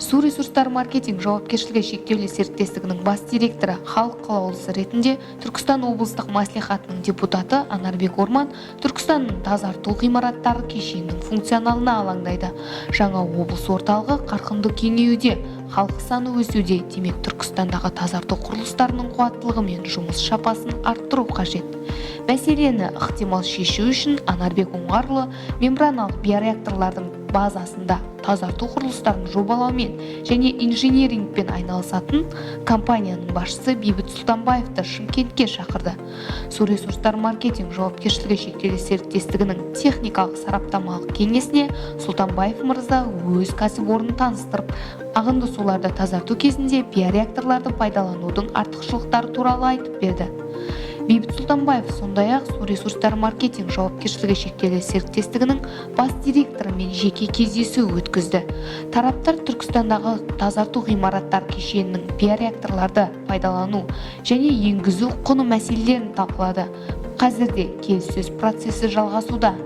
Су ресурстар маркетинг жауапкершілігі шектеулі серіктестігінің бас директоры, халық қалаулысы ретінде Түркістан облыстық мәслихатының депутаты Анарбек Орман Түркістанның тазарту ғимараттары кешенінің функционалына алаңдайды. Жаңа облыс орталығы қарқынды кеңеюде, халық саны өсуде, демек Түркістандағы тазарту құрылыстарының қуаттылығы мен жұмыс сапасын арттыру қажет. Мәселені ықтимал шешу үшін Анарбек Оңғарлы мембраналық биореакторлардың базасында тазарту құрылыстарын жобалаумен және инжинирингпен айналысатын компанияның басшысы Бейбіт Сұлтанбаевты Шымкентке шақырды. Су ресурстар маркетинг жауапкершілігі шектеулі серіктестігінің техникалық сараптамалық кеңесіне Сұлтанбаев мырза өз кәсіпорнын таныстырып, ағынды суларды тазарту кезінде биореакторларды пайдаланудың артықшылықтары туралы айтып берді. Бейбіт Сұлтанбаев сондай-ақ су ресурстар маркетинг жауапкершілігі шектеулі серіктестігінің бас директорымен жеке кездесу өткізді. Тараптар Түркістандағы тазарту ғимараттар кешенінің биореакторларды пайдалану және енгізу құны мәселелерін талқылады. Қазірде келіссөз процесі жалғасуда.